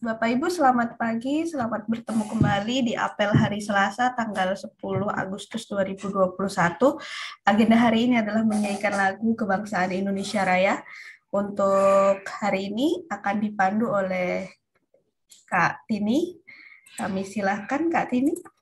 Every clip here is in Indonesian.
Bapak Ibu, selamat pagi, selamat bertemu kembali di apel hari Selasa tanggal 10 Agustus 2021. Agenda hari ini adalah menyanyikan lagu Kebangsaan Indonesia Raya. Untuk hari ini akan dipandu oleh Kak Tini. Kami silahkan Kak Tini.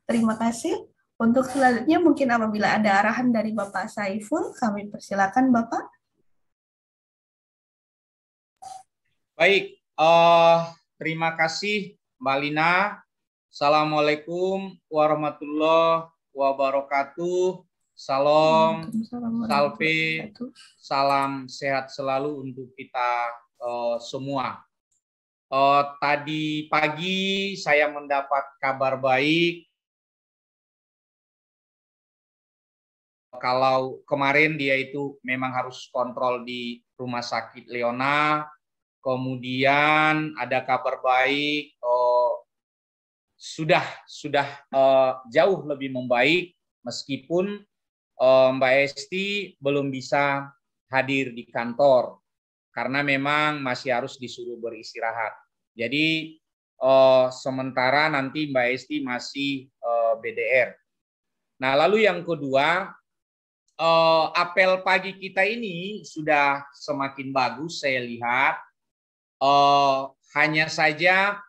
Terima kasih. Untuk selanjutnya mungkin apabila ada arahan dari Bapak Saiful, kami persilakan Bapak. Baik, terima kasih Mbak Lina. Assalamualaikum warahmatullahi wabarakatuh. Salam, salve, salam sehat selalu untuk kita semua. Tadi pagi saya mendapat kabar baik. Kalau kemarin dia itu memang harus kontrol di Rumah Sakit Leona, kemudian ada kabar baik, sudah jauh lebih membaik meskipun Mbak Esti belum bisa hadir di kantor karena memang masih harus disuruh beristirahat. Jadi sementara nanti Mbak Esti masih BDR. Nah, lalu yang kedua, apel pagi kita ini sudah semakin bagus saya lihat. Hanya saja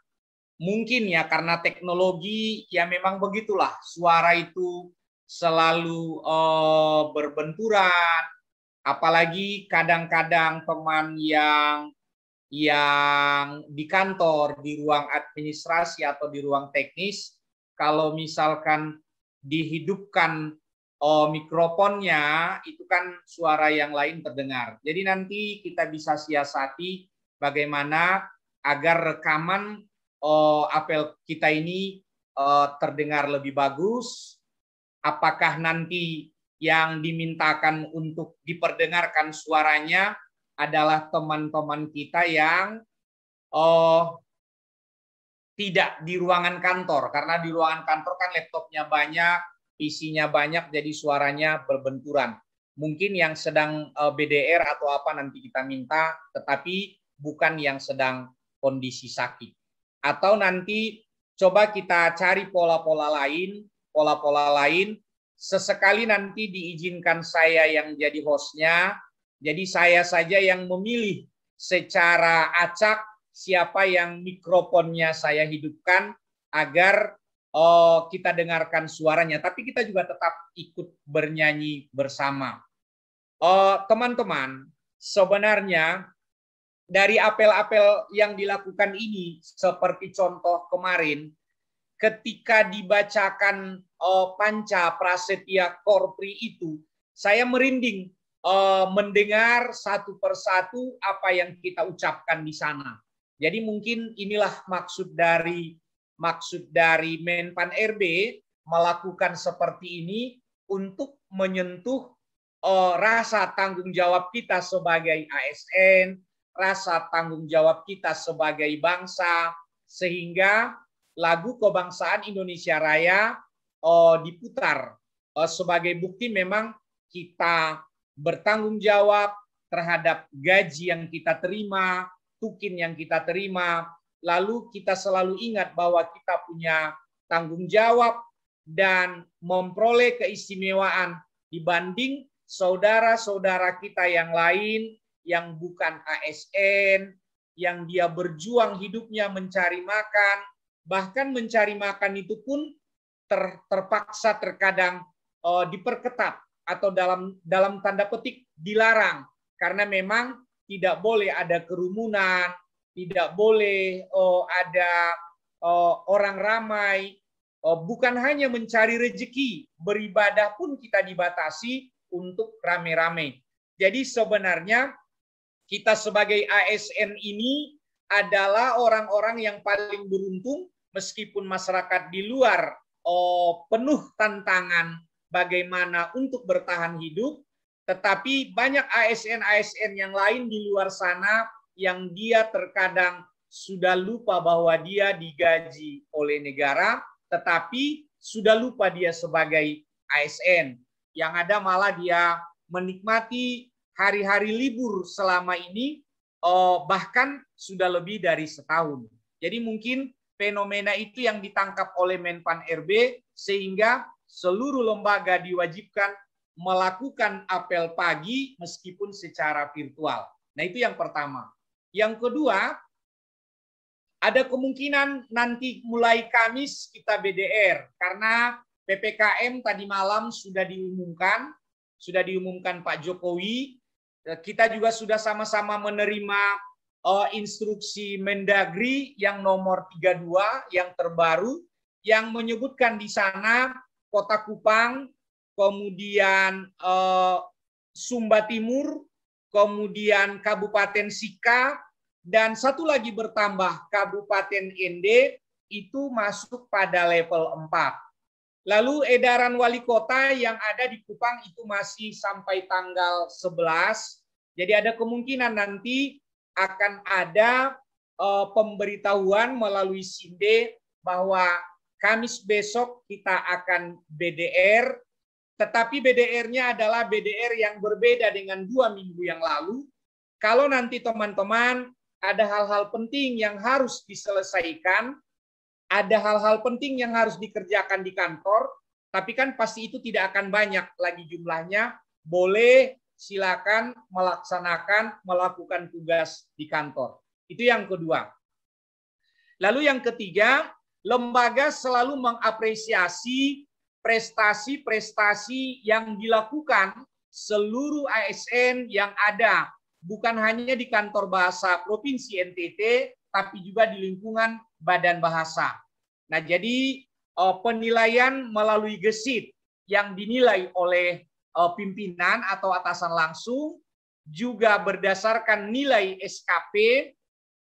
mungkin ya karena teknologi ya memang begitulah, suara itu selalu berbenturan, apalagi kadang-kadang teman yang di kantor, di ruang administrasi atau di ruang teknis, kalau misalkan dihidupkan mikrofonnya, itu kan suara yang lain terdengar. Jadi nanti kita bisa siasati bagaimana agar rekaman apel kita ini terdengar lebih bagus. Apakah nanti yang dimintakan untuk diperdengarkan suaranya adalah teman-teman kita yang tidak di ruangan kantor, karena di ruangan kantor kan laptopnya banyak, PC-nya banyak, jadi suaranya berbenturan. Mungkin yang sedang BDR atau apa nanti kita minta, tetapi bukan yang sedang kondisi sakit. Atau nanti coba kita cari pola-pola lain, sesekali nanti diizinkan saya yang jadi hostnya, jadi saya saja yang memilih secara acak siapa yang mikrofonnya saya hidupkan agar kita dengarkan suaranya, tapi kita juga tetap ikut bernyanyi bersama. Teman-teman, sebenarnya dari apel-apel yang dilakukan ini, seperti contoh kemarin, ketika dibacakan Panca Prasetya Korpri itu, saya merinding mendengar satu persatu apa yang kita ucapkan di sana. Jadi mungkin inilah maksud dari Menpan RB melakukan seperti ini untuk menyentuh rasa tanggung jawab kita sebagai ASN, rasa tanggung jawab kita sebagai bangsa, sehingga lagu kebangsaan Indonesia Raya diputar sebagai bukti memang kita bertanggung jawab terhadap gaji yang kita terima, tukin yang kita terima, lalu kita selalu ingat bahwa kita punya tanggung jawab dan memperoleh keistimewaan dibanding saudara-saudara kita yang lain yang bukan ASN, yang dia berjuang hidupnya mencari makan, bahkan mencari makan itu pun terpaksa terkadang diperketat atau dalam tanda petik dilarang, karena memang tidak boleh ada kerumunan, tidak boleh ada orang ramai, bukan hanya mencari rezeki, beribadah pun kita dibatasi untuk rame-rame. Jadi sebenarnya kita sebagai ASN ini adalah orang-orang yang paling beruntung, meskipun masyarakat di luar penuh tantangan bagaimana untuk bertahan hidup, tetapi banyak ASN-ASN yang lain di luar sana yang dia terkadang sudah lupa bahwa dia digaji oleh negara, tetapi sudah lupa dia sebagai ASN. Yang ada malah dia menikmati hari-hari libur selama ini, bahkan sudah lebih dari setahun. Jadi mungkin fenomena itu yang ditangkap oleh Menpan RB, sehingga seluruh lembaga diwajibkan melakukan apel pagi meskipun secara virtual. Nah, itu yang pertama. Yang kedua, ada kemungkinan nanti mulai Kamis kita BDR, karena PPKM tadi malam sudah diumumkan Pak Jokowi. Kita juga sudah sama-sama menerima instruksi Mendagri yang nomor 32 yang terbaru, yang menyebutkan di sana Kota Kupang, kemudian Sumba Timur, kemudian Kabupaten Sika, dan satu lagi bertambah Kabupaten Ende itu masuk pada level 4. Lalu edaran wali kota yang ada di Kupang itu masih sampai tanggal 11. Jadi ada kemungkinan nanti akan ada pemberitahuan melalui SINDE bahwa Kamis besok kita akan BDR, tetapi BDR-nya adalah BDR yang berbeda dengan 2 minggu yang lalu. Kalau nanti teman-teman ada hal-hal penting yang harus diselesaikan, ada hal-hal penting yang harus dikerjakan di kantor, tapi kan pasti itu tidak akan banyak lagi jumlahnya, boleh silakan melakukan tugas di kantor. Itu yang kedua. Lalu yang ketiga, lembaga selalu mengapresiasi prestasi-prestasi yang dilakukan seluruh ASN yang ada, bukan hanya di kantor bahasa Provinsi NTT, tapi juga di lingkungan Badan Bahasa. Nah, jadi penilaian melalui gesit yang dinilai oleh pimpinan atau atasan langsung, juga berdasarkan nilai SKP,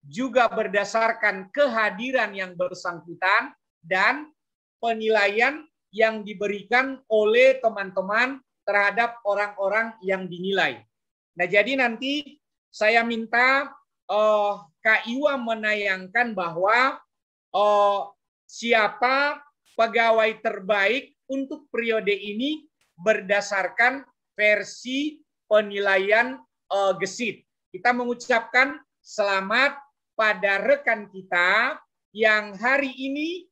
juga berdasarkan kehadiran yang bersangkutan, dan penilaian yang diberikan oleh teman-teman terhadap orang-orang yang dinilai. Nah, jadi nanti saya minta Kak Iwa menayangkan bahwa siapa pegawai terbaik untuk periode ini berdasarkan versi penilaian gesit. Kita mengucapkan selamat pada rekan kita yang hari ini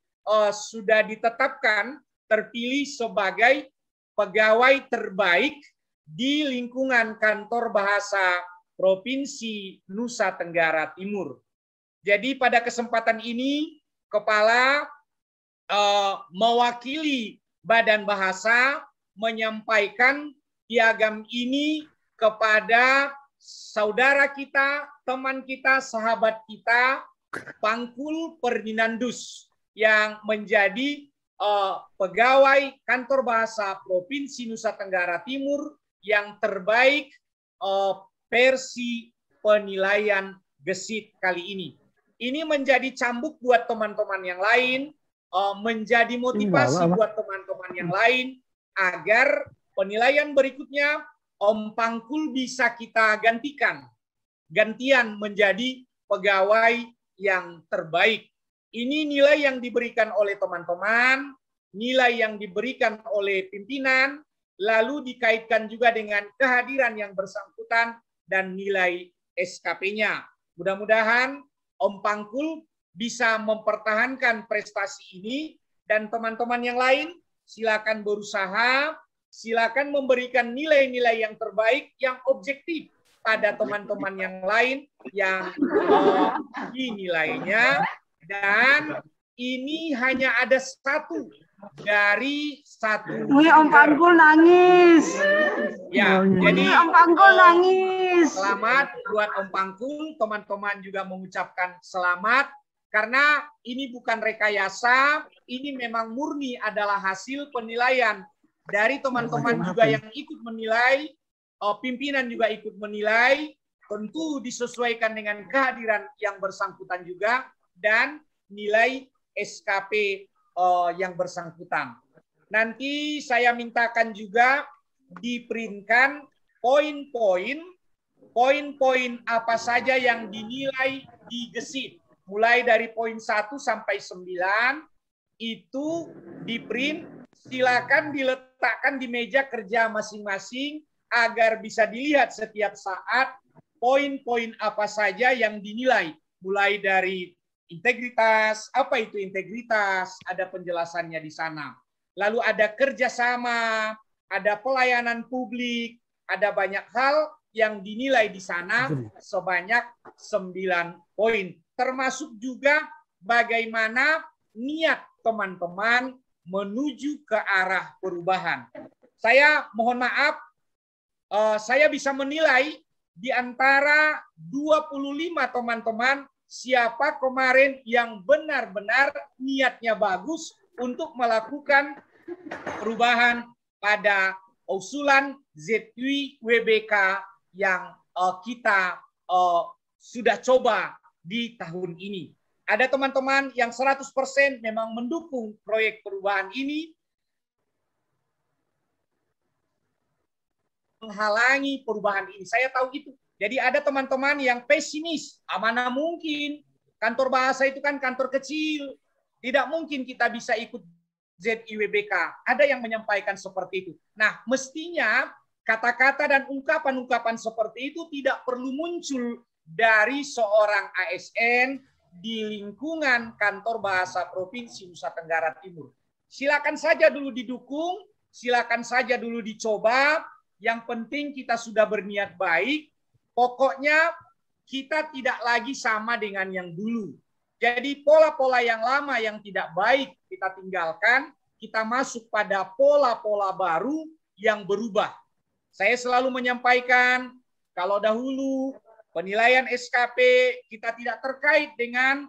sudah ditetapkan terpilih sebagai pegawai terbaik di lingkungan kantor bahasa Provinsi Nusa Tenggara Timur. Jadi pada kesempatan ini Kepala mewakili Badan Bahasa menyampaikan piagam ini kepada saudara kita, teman kita, sahabat kita, Pangkul Ferdinandus, yang menjadi pegawai kantor bahasa Provinsi Nusa Tenggara Timur yang terbaik versi penilaian gesit kali ini. Ini menjadi cambuk buat teman-teman yang lain, menjadi motivasi buat teman-teman yang lain agar penilaian berikutnya Om Pangkul bisa kita gantian menjadi pegawai yang terbaik. Ini nilai yang diberikan oleh teman-teman, nilai yang diberikan oleh pimpinan, lalu dikaitkan juga dengan kehadiran yang bersangkutan dan nilai SKP-nya. Mudah-mudahan Om Pangkul bisa mempertahankan prestasi ini, dan teman-teman yang lain silakan berusaha, silakan memberikan nilai-nilai yang terbaik, yang objektif pada teman-teman yang lain yang dinilainya. Dan ini hanya ada satu dari satu. Wih, Om Pangkul nangis. Ya, jadi Om Pangkul nangis. Selamat buat Om Pangkul, teman-teman juga mengucapkan selamat karena ini bukan rekayasa, ini memang murni adalah hasil penilaian dari teman-teman juga yang ikut menilai, pimpinan juga ikut menilai, tentu disesuaikan dengan kehadiran yang bersangkutan juga dan nilai SKP yang bersangkutan. Nanti saya mintakan juga diprintkan poin-poin apa saja yang dinilai di gesit. Mulai dari poin 1 sampai 9 itu diprint, silakan diletakkan di meja kerja masing-masing agar bisa dilihat setiap saat poin-poin apa saja yang dinilai. Mulai dari integritas, apa itu integritas, ada penjelasannya di sana. Lalu ada kerjasama, ada pelayanan publik, ada banyak hal yang dinilai di sana sebanyak 9 poin. Termasuk juga bagaimana niat teman-teman menuju ke arah perubahan. Saya mohon maaf, saya bisa menilai di antara 25 teman-teman siapa kemarin yang benar-benar niatnya bagus untuk melakukan perubahan pada usulan ZUI WBK yang kita sudah coba di tahun ini. Ada teman-teman yang 100% memang mendukung proyek perubahan ini, menghalangi perubahan ini. Saya tahu itu. Jadi ada teman-teman yang pesimis. Mana mungkin, kantor bahasa itu kan kantor kecil. Tidak mungkin kita bisa ikut ZIWBK. Ada yang menyampaikan seperti itu. Nah, mestinya kata-kata dan ungkapan-ungkapan seperti itu tidak perlu muncul dari seorang ASN di lingkungan kantor bahasa Provinsi Nusa Tenggara Timur. Silakan saja dulu didukung, silakan saja dulu dicoba. Yang penting kita sudah berniat baik. Pokoknya kita tidak lagi sama dengan yang dulu. Jadi pola-pola yang lama yang tidak baik kita tinggalkan, kita masuk pada pola-pola baru yang berubah. Saya selalu menyampaikan, kalau dahulu penilaian SKP kita tidak terkait dengan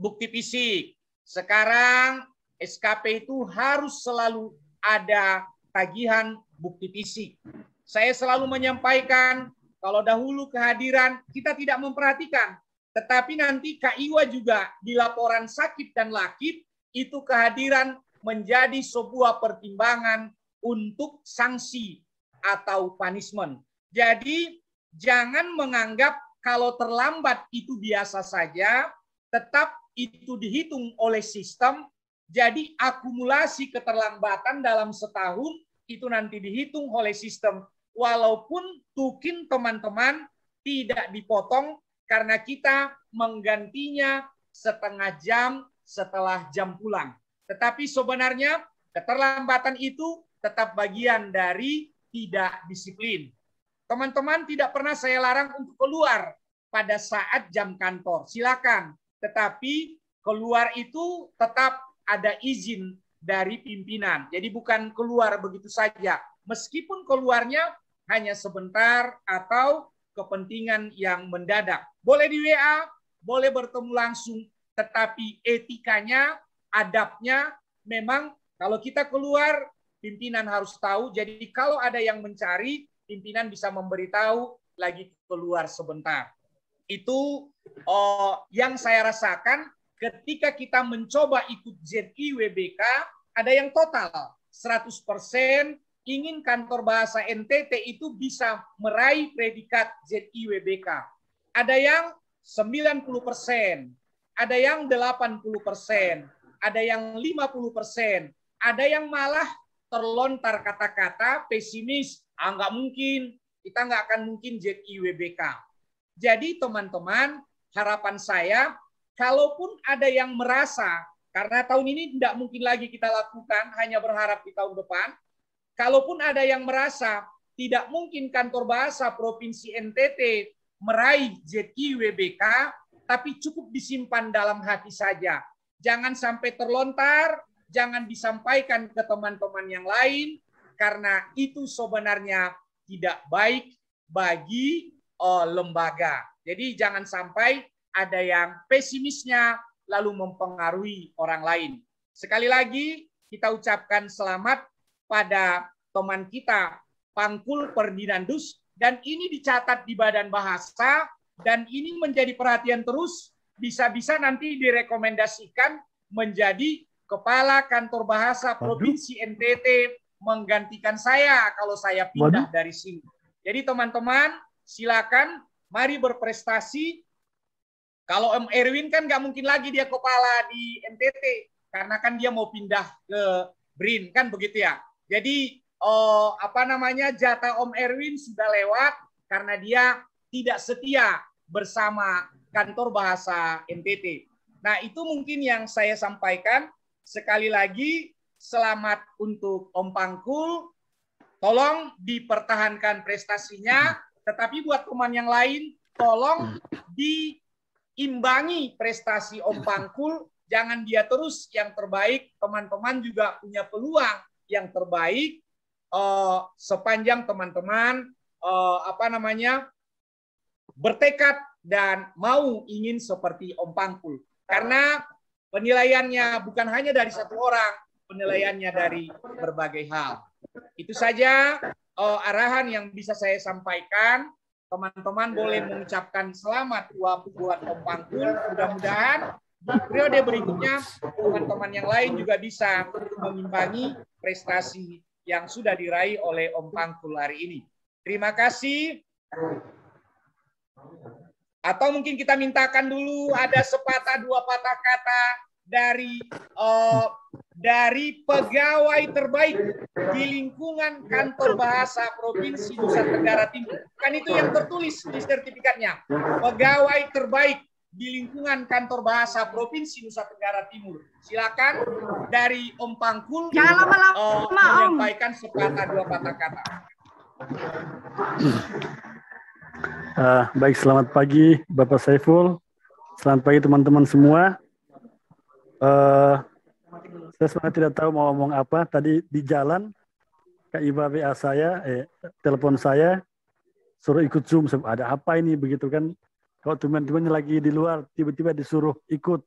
bukti fisik. Sekarang SKP itu harus selalu ada tagihan bukti fisik. Saya selalu menyampaikan, kalau dahulu kehadiran kita tidak memperhatikan, tetapi nanti KIWA juga di laporan sakit dan lakip, itu kehadiran menjadi sebuah pertimbangan untuk sanksi atau punishment. Jadi jangan menganggap kalau terlambat itu biasa saja, tetap itu dihitung oleh sistem. Jadi akumulasi keterlambatan dalam setahun itu nanti dihitung oleh sistem. Walaupun tukin teman-teman tidak dipotong karena kita menggantinya setengah jam setelah jam pulang. Tetapi sebenarnya keterlambatan itu tetap bagian dari tidak disiplin. Teman-teman tidak pernah saya larang untuk keluar pada saat jam kantor. Silakan. Tetapi keluar itu tetap ada izin dari pimpinan. Jadi bukan keluar begitu saja. Meskipun keluarnya hanya sebentar atau kepentingan yang mendadak. Boleh di WA, boleh bertemu langsung. Tetapi etikanya adabnya memang kalau kita keluar, pimpinan harus tahu. Jadi kalau ada yang mencari, pimpinan bisa memberitahu lagi keluar sebentar. Itu yang saya rasakan ketika kita mencoba ikut ZIWBK, ada yang total 100% ingin kantor bahasa NTT itu bisa meraih predikat ZIWBK. Ada yang 90%, ada yang 80%, ada yang 50%, ada yang malah terlontar kata-kata pesimis, nggak mungkin, kita nggak akan mungkin ZIWBK. Jadi teman-teman, harapan saya, kalaupun ada yang merasa, karena tahun ini tidak mungkin lagi kita lakukan, hanya berharap di tahun depan, kalaupun ada yang merasa tidak mungkin kantor bahasa Provinsi NTT meraih ZIWBK, tapi cukup disimpan dalam hati saja. Jangan sampai terlontar, jangan disampaikan ke teman-teman yang lain, karena itu sebenarnya tidak baik bagi lembaga. Jadi jangan sampai ada yang pesimisnya lalu mempengaruhi orang lain. Sekali lagi kita ucapkan selamat pada teman kita Pangkul Perdinandus, dan ini dicatat di Badan Bahasa, dan ini menjadi perhatian terus, bisa-bisa nanti direkomendasikan menjadi Kepala Kantor Bahasa Provinsi NTT, menggantikan saya kalau saya pindah dari sini. Jadi teman-teman, silakan, mari berprestasi. Kalau Om Erwin kan nggak mungkin lagi dia kepala di NTT, karena kan dia mau pindah ke BRIN, kan begitu ya. Jadi jatah Om Erwin sudah lewat karena dia tidak setia bersama Kantor Bahasa NTT. Nah, itu mungkin yang saya sampaikan. Sekali lagi, selamat untuk Om Pangkul. Tolong dipertahankan prestasinya, tetapi buat teman yang lain, tolong diimbangi prestasi Om Pangkul. Jangan dia terus yang terbaik, teman-teman juga punya peluang yang terbaik sepanjang teman-teman bertekad dan mau ingin seperti Om Pangkul. Karena penilaiannya bukan hanya dari satu orang, penilaiannya dari berbagai hal. Itu saja arahan yang bisa saya sampaikan. Teman-teman boleh mengucapkan selamat buat Om Pangkul. Mudah-mudahan di periode berikutnya teman-teman yang lain juga bisa mengimbangi prestasi yang sudah diraih oleh Om Pangkul hari ini. Terima kasih. Atau mungkin kita mintakan dulu ada sepatah dua patah kata dari pegawai terbaik di lingkungan Kantor Bahasa Provinsi Nusa Tenggara Timur. Kan itu yang tertulis di sertifikatnya. Pegawai terbaik di lingkungan Kantor Bahasa Provinsi Nusa Tenggara Timur. Silakan dari Om Pangkul menyampaikan sepatah dua patah kata. Baik, selamat pagi Bapak Saiful. Selamat pagi teman-teman semua. Saya sebenarnya tidak tahu mau ngomong apa. Tadi di jalan, Kak Iba WA saya, telepon saya, suruh ikut Zoom. Ada apa ini begitu kan? Kalau teman-temannya lagi di luar, tiba-tiba disuruh ikut.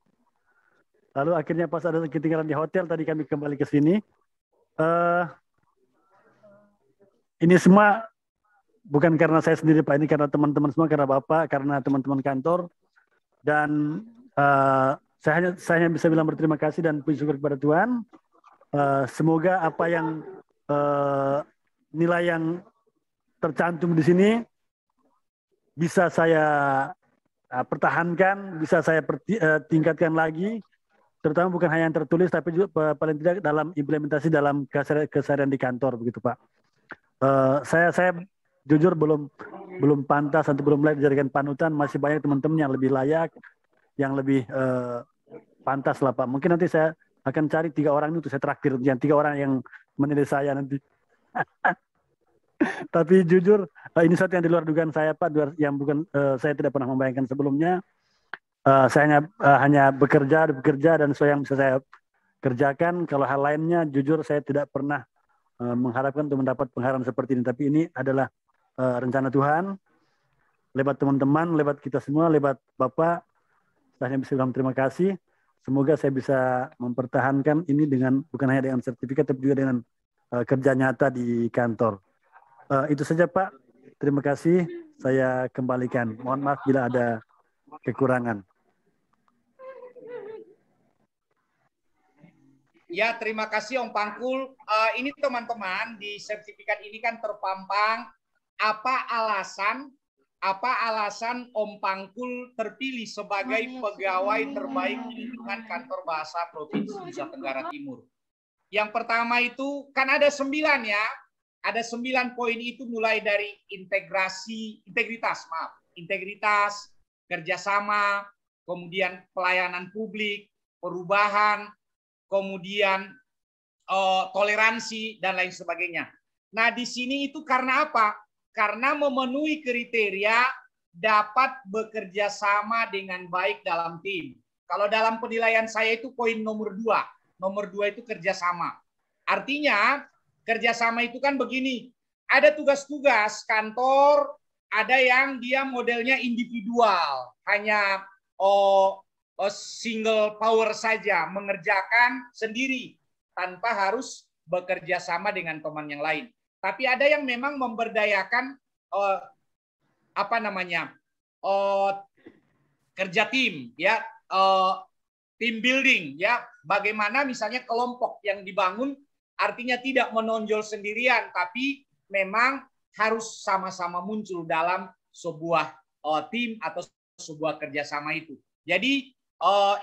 Lalu akhirnya pas ada ketinggalan di hotel, tadi kami kembali ke sini. Ini semua bukan karena saya sendiri Pak, ini karena teman-teman semua, karena Bapak, karena teman-teman kantor. Dan saya hanya bisa bilang berterima kasih dan puji syukur kepada Tuhan. Semoga apa yang nilai yang tercantum di sini bisa saya pertahankan, bisa saya tingkatkan lagi, terutama bukan hanya yang tertulis, tapi juga paling tidak dalam implementasi dalam keseharian di kantor, begitu Pak. Saya jujur belum pantas atau belum layak dijadikan panutan. Masih banyak teman-teman yang lebih layak, yang lebih pantas lah Pak. Mungkin nanti saya akan cari 3 orang itu, saya traktir yang 3 orang yang menilai saya nanti. Tapi jujur ini sesuatu yang di luar dugaan saya Pak, yang bukan saya tidak pernah membayangkan sebelumnya. Saya hanya bekerja dan sesuatu yang bisa saya kerjakan. Kalau hal lainnya jujur saya tidak pernah mengharapkan untuk mendapat penghargaan seperti ini. Tapi ini adalah rencana Tuhan, lewat teman-teman, lewat kita semua, lewat Bapak. Saya hanya bisa bilang terima kasih. semoga saya bisa mempertahankan ini dengan bukan hanya dengan sertifikat tapi juga dengan kerja nyata di kantor. Itu saja Pak. Terima kasih. Saya kembalikan. Mohon maaf bila ada kekurangan. Ya, terima kasih Om Pangkul. Ini teman-teman, di sertifikat ini kan terpampang apa alasan Om Pangkul terpilih sebagai pegawai terbaik di lingkungan kantor bahasa Provinsi Nusa Tenggara Timur. Yang pertama itu kan ada 9 ya. Ada 9 poin itu mulai dari integritas, kerjasama, kemudian pelayanan publik, perubahan, kemudian toleransi, dan lain sebagainya. Nah, di sini itu karena apa? Karena memenuhi kriteria dapat bekerja sama dengan baik dalam tim. Kalau dalam penilaian saya itu poin nomor 2. Nomor 2 itu kerjasama. Artinya, kerjasama itu kan begini, ada tugas-tugas kantor, ada yang dia modelnya individual, hanya single power saja, mengerjakan sendiri tanpa harus bekerja sama dengan teman yang lain. Tapi ada yang memang memberdayakan kerja tim, ya, team building, ya, bagaimana misalnya kelompok yang dibangun artinya tidak menonjol sendirian, tapi memang harus sama-sama muncul dalam sebuah tim atau sebuah kerjasama itu. Jadi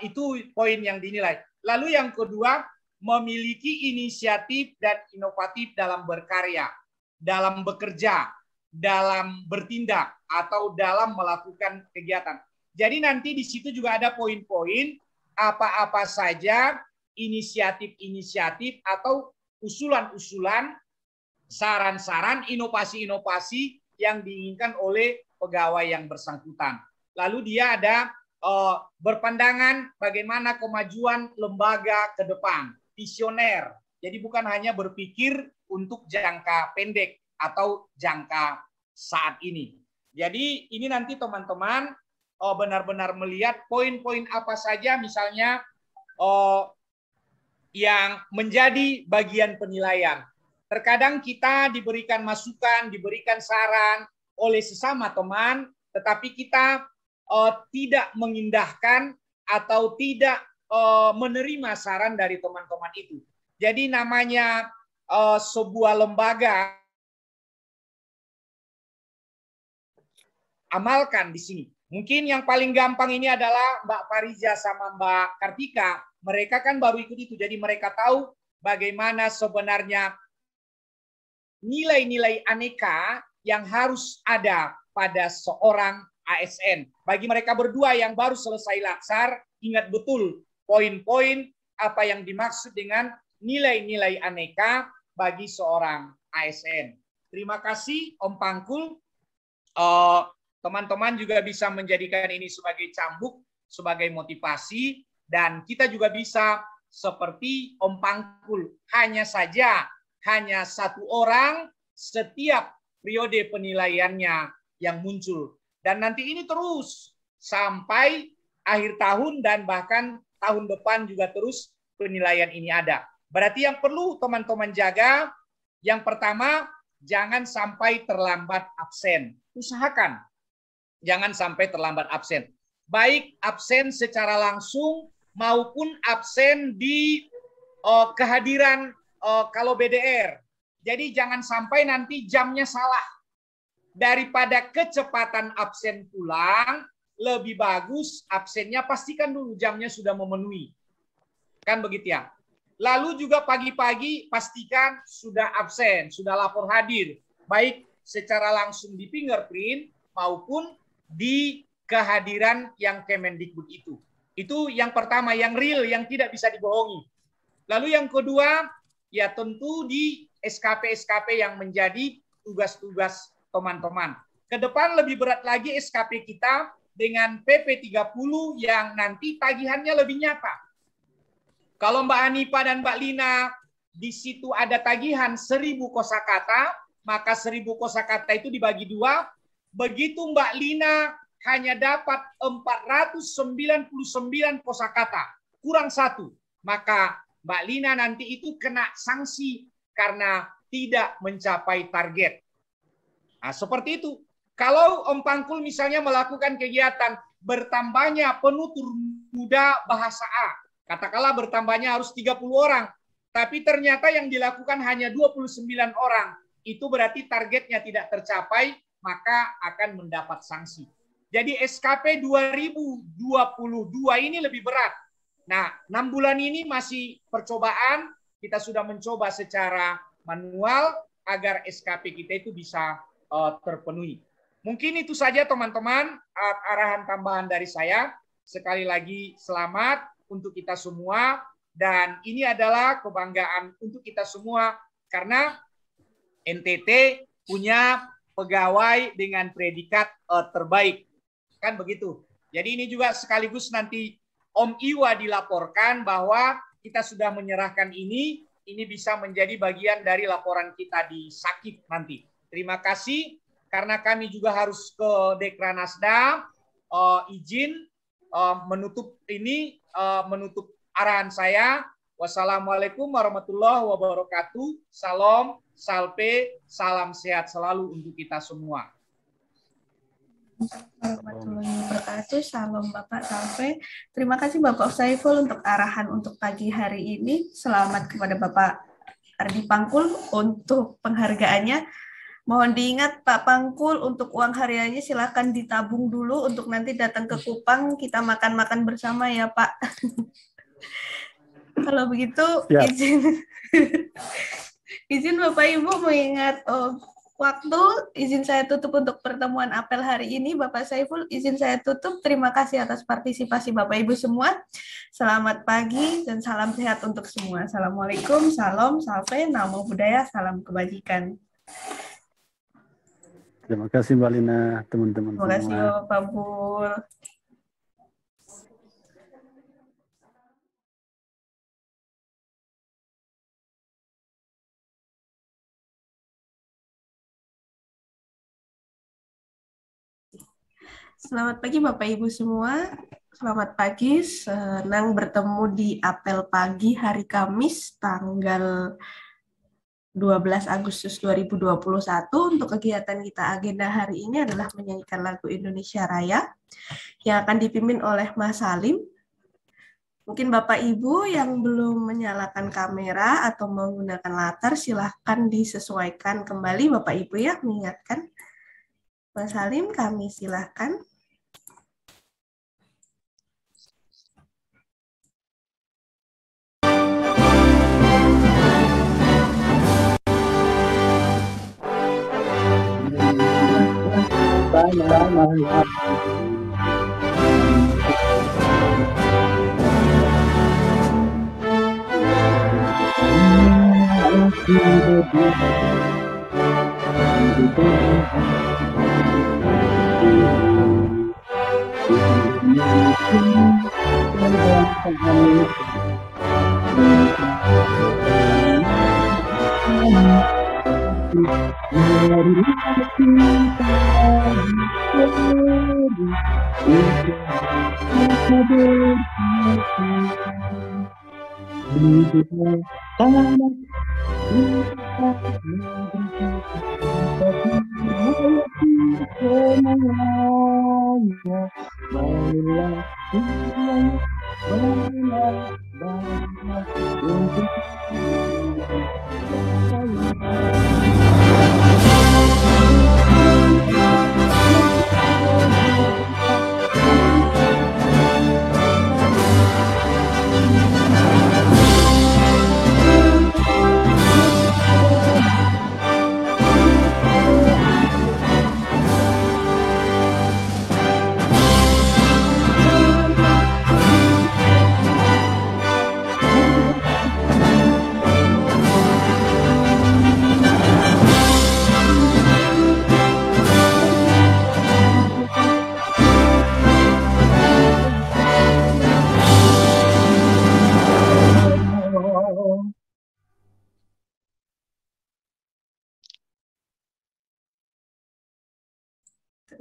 itu poin yang dinilai. Lalu yang kedua, memiliki inisiatif dan inovatif dalam berkarya, dalam bekerja, dalam bertindak, atau dalam melakukan kegiatan. Jadi nanti di situ juga ada poin-poin apa-apa saja inisiatif-inisiatif atau usulan-usulan, saran-saran, inovasi-inovasi yang diinginkan oleh pegawai yang bersangkutan. Lalu dia ada berpandangan bagaimana kemajuan lembaga ke depan, visioner. Jadi bukan hanya berpikir untuk jangka pendek atau jangka saat ini. Jadi ini nanti teman-teman benar-benar melihat poin-poin apa saja misalnya yang menjadi bagian penilaian. Terkadang kita diberikan masukan, diberikan saran oleh sesama teman, tetapi kita tidak mengindahkan atau tidak menerima saran dari teman-teman itu. Jadi namanya sebuah lembaga, amalkan di sini. Mungkin yang paling gampang ini adalah Mbak Fariza sama Mbak Kartika. Mereka kan baru ikut itu, jadi mereka tahu bagaimana sebenarnya nilai-nilai aneka yang harus ada pada seorang ASN. Bagi mereka berdua yang baru selesai laksar, ingat betul poin-poin apa yang dimaksud dengan nilai-nilai aneka bagi seorang ASN. Terima kasih Om Pangkul. Teman-teman juga bisa menjadikan ini sebagai cambuk, sebagai motivasi, dan kita juga bisa seperti Om Pangkul, hanya saja hanya satu orang setiap periode penilaiannya yang muncul. Dan nanti ini terus sampai akhir tahun dan bahkan tahun depan juga terus penilaian ini ada. Berarti yang perlu teman-teman jaga, yang pertama, jangan sampai terlambat absen. Usahakan jangan sampai terlambat absen. Baik absen secara langsung maupun absen di kehadiran kalau BDR. Jadi jangan sampai nanti jamnya salah. Daripada kecepatan absen pulang, lebih bagus absennya pastikan dulu jamnya sudah memenuhi. Kan begitu ya. Lalu juga pagi-pagi pastikan sudah absen, sudah lapor hadir. Baik secara langsung di fingerprint maupun di kehadiran yang Kemendikbud itu. Itu yang pertama, yang real, yang tidak bisa dibohongi. Lalu yang kedua, ya tentu di SKP-SKP yang menjadi tugas-tugas teman-teman. Ke depan lebih berat lagi SKP kita dengan PP 30 yang nanti tagihannya lebih nyata. Kalau Mbak Hanifa dan Mbak Lina di situ ada tagihan 1.000 kosakata, maka 1.000 kosakata itu dibagi 2. Begitu Mbak Lina hanya dapat 499 kosakata. kurang 1, maka Mbak Lina nanti itu kena sanksi karena tidak mencapai target. Nah, seperti itu. Kalau Om Pangkul misalnya melakukan kegiatan bertambahnya penutur muda bahasa A, katakanlah bertambahnya harus 30 orang, tapi ternyata yang dilakukan hanya 29 orang, itu berarti targetnya tidak tercapai, maka akan mendapat sanksi. Jadi SKP 2022 ini lebih berat. Nah, 6 bulan ini masih percobaan, kita sudah mencoba secara manual agar SKP kita itu bisa terpenuhi. Mungkin itu saja teman-teman, arahan tambahan dari saya. Sekali lagi selamat untuk kita semua, dan ini adalah kebanggaan untuk kita semua karena NTT punya pegawai dengan predikat terbaik. Kan begitu. Jadi ini juga sekaligus nanti Om Iwa dilaporkan bahwa kita sudah menyerahkan ini bisa menjadi bagian dari laporan kita di Sakit nanti. Terima kasih, karena kami juga harus ke Dekranasda, izin menutup menutup arahan saya. Wassalamualaikum warahmatullahi wabarakatuh. Salam, salpe, salam sehat selalu untuk kita semua. Warahmatullahi wabarakatuh. Salam Bapak Salpe. Terima kasih Bapak Saiful untuk arahan untuk pagi hari ini. Selamat kepada Bapak Ardi Pangkul untuk penghargaannya. Mohon diingat Pak Pangkul, untuk uang hariannya silakan ditabung dulu untuk nanti datang ke Kupang kita makan-makan bersama ya Pak. Kalau begitu ya. izin Bapak Ibu mengingat waktu, izin saya tutup untuk pertemuan apel hari ini. Bapak Saiful, izin saya tutup. Terima kasih atas partisipasi Bapak Ibu semua. Selamat pagi dan salam sehat untuk semua. Assalamualaikum, salam, salve, namo buddhaya, salam kebajikan. Terima kasih Mbak Lina, teman-teman semua. Terima kasih Bapak Pangkul. Selamat pagi Bapak Ibu semua. Selamat pagi, senang bertemu di apel pagi hari Kamis tanggal 12 Agustus 2021. Untuk kegiatan kita agenda hari ini adalah menyanyikan lagu Indonesia Raya yang akan dipimpin oleh Mas Salim. Mungkin Bapak Ibu yang belum menyalakan kamera atau menggunakan latar, silahkan disesuaikan kembali Bapak Ibu ya, mengingatkan. Mas Salim, kami silahkan.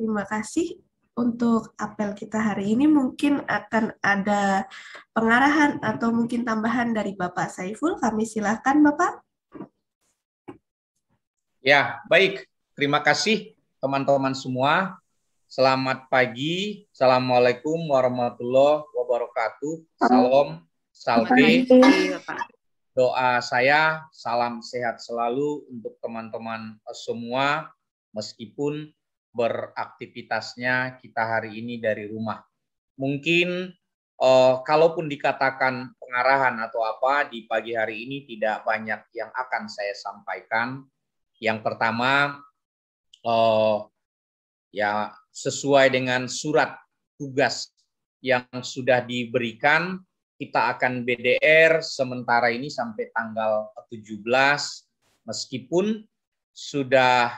Terima kasih. untuk apel kita hari ini mungkin akan ada pengarahan atau mungkin tambahan dari Bapak Saiful. Kami silakan Bapak. Ya, baik. Terima kasih teman-teman semua. Selamat pagi. Assalamualaikum warahmatullahi wabarakatuh. Salam, salve. Doa saya, salam sehat selalu untuk teman-teman semua, meskipun beraktivitasnya kita hari ini dari rumah. Mungkin kalaupun dikatakan pengarahan atau apa, di pagi hari ini tidak banyak yang akan saya sampaikan. Yang pertama, ya sesuai dengan surat tugas yang sudah diberikan, kita akan BDR sementara ini sampai tanggal 17, meskipun sudah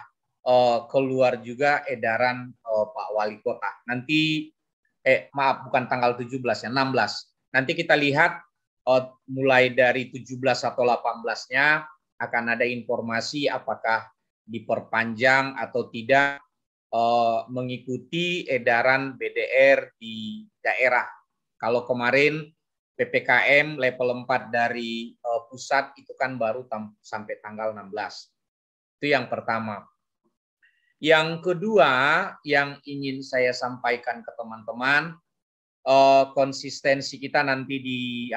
keluar juga edaran Pak Wali Kota. Nanti, maaf, bukan tanggal 17 ya, 16. Nanti kita lihat mulai dari 17 atau 18-nya akan ada informasi apakah diperpanjang atau tidak mengikuti edaran BDR di daerah. Kalau kemarin PPKM level 4 dari pusat itu kan baru sampai tanggal 16. Itu yang pertama. Yang kedua yang ingin saya sampaikan ke teman-teman, konsistensi kita nanti di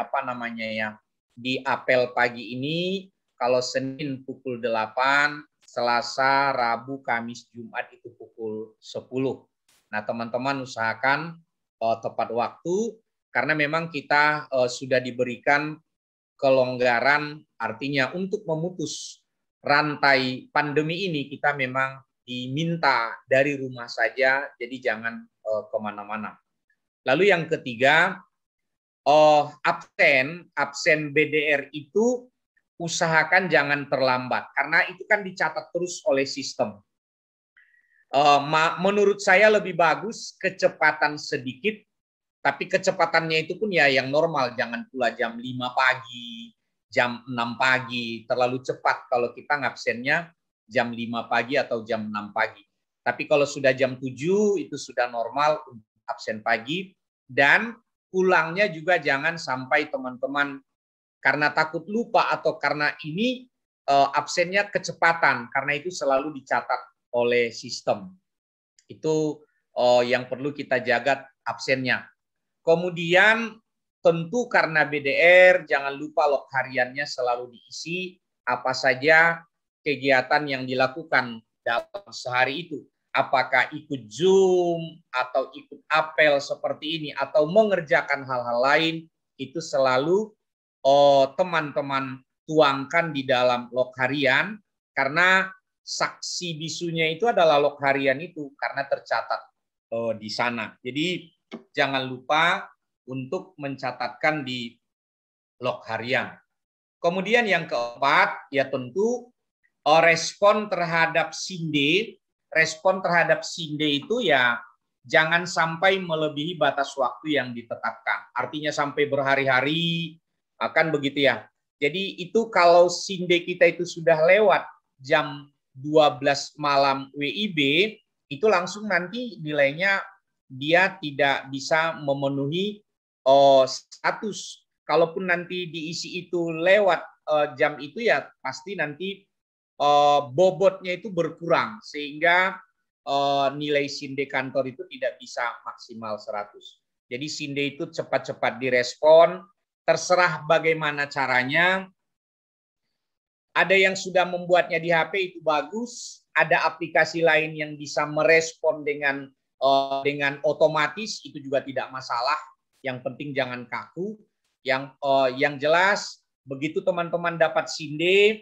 di apel pagi ini, kalau Senin pukul 8, Selasa, Rabu, Kamis, Jumat itu pukul 10. Nah, teman-teman usahakan tepat waktu, karena memang kita sudah diberikan kelonggaran, artinya untuk memutus rantai pandemi ini kita memang diminta dari rumah saja, jadi jangan kemana-mana. Lalu yang ketiga, absen BDR itu usahakan jangan terlambat, karena itu kan dicatat terus oleh sistem. Menurut saya lebih bagus kecepatan sedikit, tapi kecepatannya itu pun ya yang normal, jangan pula jam 5 pagi, jam 6 pagi, terlalu cepat kalau kita ngabsennya jam 5 pagi atau jam 6 pagi. Tapi kalau sudah jam 7 itu sudah normal untuk absen pagi, dan pulangnya juga jangan sampai teman-teman karena takut lupa atau karena ini absennya kecepatan, karena itu selalu dicatat oleh sistem. Itu yang perlu kita jaga absennya. Kemudian tentu karena BDR, jangan lupa log hariannya selalu diisi apa saja kegiatan yang dilakukan dalam sehari itu. Apakah ikut Zoom atau ikut apel seperti ini atau mengerjakan hal-hal lain, itu selalu teman-teman tuangkan di dalam log harian, karena saksi bisunya itu adalah log harian itu karena tercatat di sana. Jadi jangan lupa untuk mencatatkan di log harian. Kemudian yang keempat, ya tentu respon terhadap SINDE. Respon terhadap SINDE itu ya jangan sampai melebihi batas waktu yang ditetapkan. Artinya sampai berhari-hari, akan begitu ya. Jadi itu kalau SINDE kita itu sudah lewat jam 12 malam WIB, itu langsung nanti nilainya dia tidak bisa memenuhi status. Kalaupun nanti diisi itu lewat jam itu ya pasti nanti bobotnya itu berkurang, sehingga nilai SINDE kantor itu tidak bisa maksimal 100. Jadi SINDE itu cepat-cepat direspon, terserah bagaimana caranya. Ada yang sudah membuatnya di HP itu bagus, ada aplikasi lain yang bisa merespon dengan otomatis, itu juga tidak masalah. Yang penting jangan kaku. Yang jelas begitu teman-teman dapat SINDE,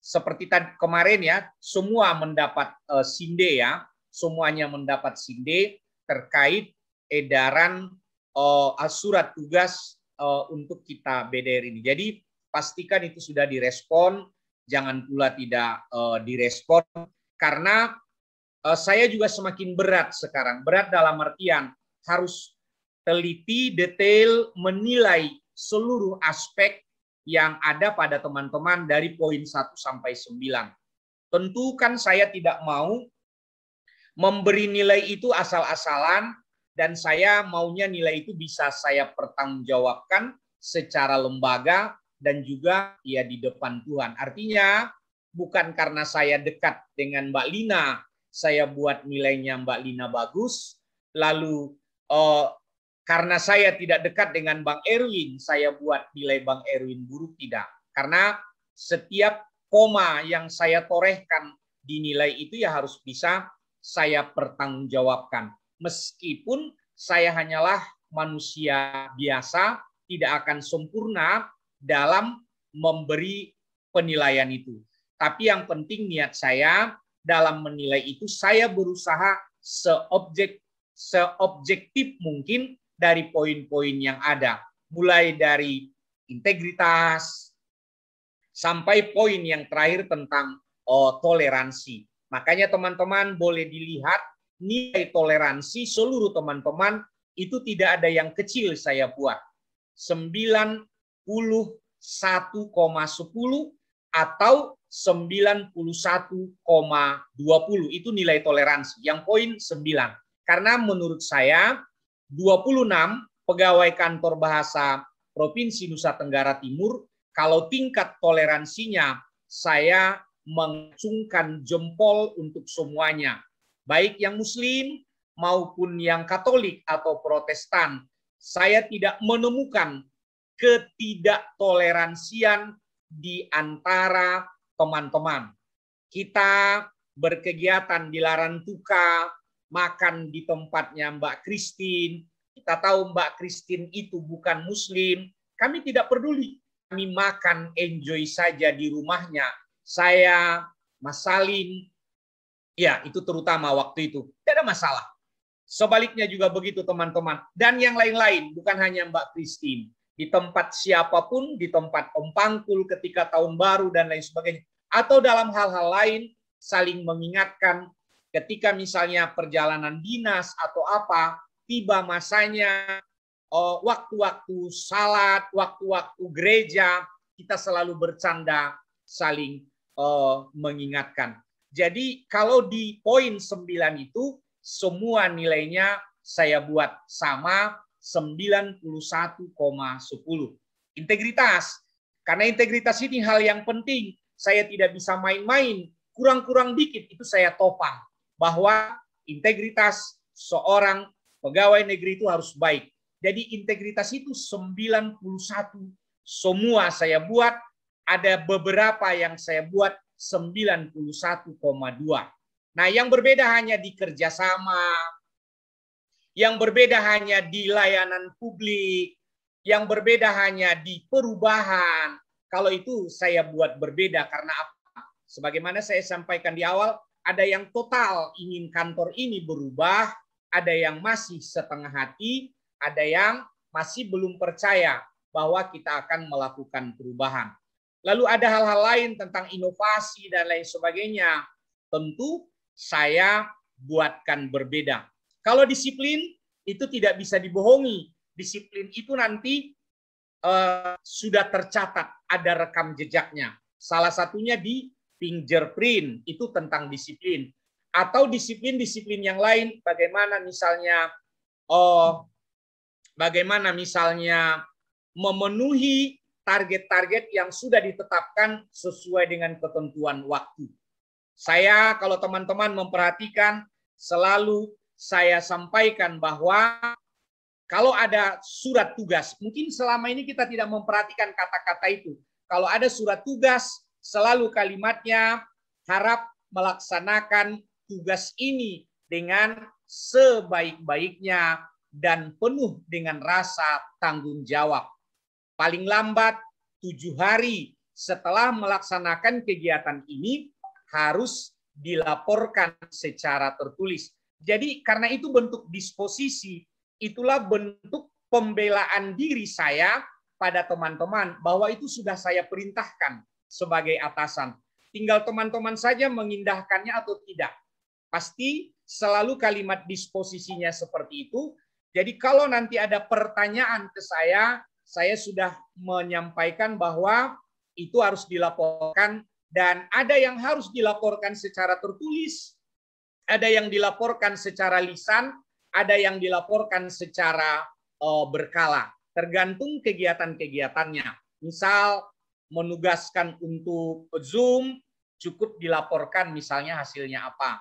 seperti tadi kemarin ya, semua mendapat SINDE ya, semuanya mendapat SINDE terkait edaran surat tugas untuk kita BDR ini. Jadi pastikan itu sudah direspon, jangan pula tidak direspon, karena saya juga semakin berat sekarang. Berat dalam artian harus teliti, detail, menilai seluruh aspek yang ada pada teman-teman dari poin 1 sampai 9. Tentu kan saya tidak mau Memberi nilai itu asal-asalan, dan saya maunya nilai itu bisa saya pertanggungjawabkan secara lembaga dan juga ya di depan Tuhan. Artinya bukan karena saya dekat dengan Mbak Lina, saya buat nilainya Mbak Lina bagus, lalu karena saya tidak dekat dengan Bang Erwin, saya buat nilai Bang Erwin buruk, tidak. Karena setiap koma yang saya torehkan di nilai itu ya harus bisa saya pertanggungjawabkan. Meskipun saya hanyalah manusia biasa, tidak akan sempurna dalam memberi penilaian itu. Tapi yang penting niat saya dalam menilai itu, saya berusaha seobjektif mungkin dari poin-poin yang ada. Mulai dari integritas, sampai poin yang terakhir tentang toleransi. Makanya teman-teman boleh dilihat nilai toleransi seluruh teman-teman itu tidak ada yang kecil saya buat. 91,10 atau 91,20 itu nilai toleransi. Yang poin 9. Karena menurut saya 26 pegawai kantor bahasa Provinsi Nusa Tenggara Timur, kalau tingkat toleransinya saya mengacungkan jempol untuk semuanya. Baik yang Muslim maupun yang Katolik atau Protestan, saya tidak menemukan ketidaktoleransian di antara teman-teman. Kita berkegiatan di Larantuka, makan di tempatnya Mbak Christine. Kita tahu Mbak Christine itu bukan Muslim. Kami tidak peduli. Kami makan, enjoy saja di rumahnya. Saya, Mas Salim, ya, itu terutama waktu itu. Tidak ada masalah. Sebaliknya juga begitu teman-teman. Dan yang lain-lain, bukan hanya Mbak Christine. Di tempat siapapun, di tempat Om Pangkul ketika tahun baru dan lain sebagainya. Atau dalam hal-hal lain, saling mengingatkan ketika misalnya perjalanan dinas atau apa, tiba masanya, waktu-waktu salat, waktu-waktu gereja, kita selalu bercanda, saling mengingatkan. Jadi kalau di poin 9 itu, semua nilainya saya buat sama 91,10. Integritas. Karena integritas ini hal yang penting. Saya tidak bisa main-main. Kurang-kurang dikit itu saya topang. Bahwa integritas seorang pegawai negeri itu harus baik. Jadi integritas itu 91. Semua saya buat. Ada beberapa yang saya buat 91,2. Nah, yang berbeda hanya di kerjasama, yang berbeda hanya di layanan publik, yang berbeda hanya di perubahan. Kalau itu saya buat berbeda karena apa? Sebagaimana saya sampaikan di awal, ada yang total ingin kantor ini berubah, ada yang masih setengah hati, ada yang masih belum percaya bahwa kita akan melakukan perubahan. Lalu ada hal-hal lain tentang inovasi dan lain sebagainya. Tentu saya buatkan berbeda. Kalau disiplin itu tidak bisa dibohongi. Disiplin itu nanti sudah tercatat, ada rekam jejaknya. Salah satunya di fingerprint, itu tentang disiplin. Atau disiplin-disiplin yang lain, bagaimana misalnya memenuhi target-target yang sudah ditetapkan sesuai dengan ketentuan waktu. Saya, kalau teman-teman memperhatikan, selalu saya sampaikan bahwa kalau ada surat tugas, mungkin selama ini kita tidak memperhatikan kata-kata itu. Kalau ada surat tugas, selalu kalimatnya harap melaksanakan tugas ini dengan sebaik-baiknya dan penuh dengan rasa tanggung jawab. Paling lambat 7 hari setelah melaksanakan kegiatan ini harus dilaporkan secara tertulis. Jadi karena itu bentuk disposisi, itulah bentuk pembelaan diri saya pada teman-teman bahwa itu sudah saya perintahkan sebagai atasan. Tinggal teman-teman saja mengindahkannya atau tidak. Pasti selalu kalimat disposisinya seperti itu. Jadi kalau nanti ada pertanyaan ke saya sudah menyampaikan bahwa itu harus dilaporkan dan ada yang harus dilaporkan secara tertulis. ada yang dilaporkan secara lisan, ada yang dilaporkan secara berkala, tergantung kegiatan-kegiatannya. Misal menugaskan untuk Zoom, cukup dilaporkan misalnya hasilnya apa,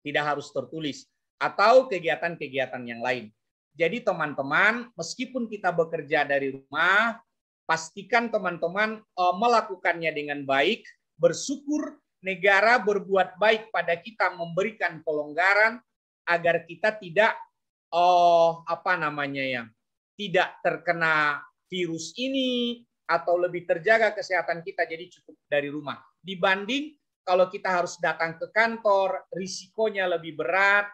tidak harus tertulis, atau kegiatan-kegiatan yang lain. Jadi teman-teman, meskipun kita bekerja dari rumah, pastikan teman-teman melakukannya dengan baik, bersyukur negara berbuat baik pada kita, memberikan kelonggaran agar kita tidak tidak terkena virus ini atau lebih terjaga kesehatan kita, jadi cukup dari rumah. Dibanding kalau kita harus datang ke kantor, risikonya lebih berat,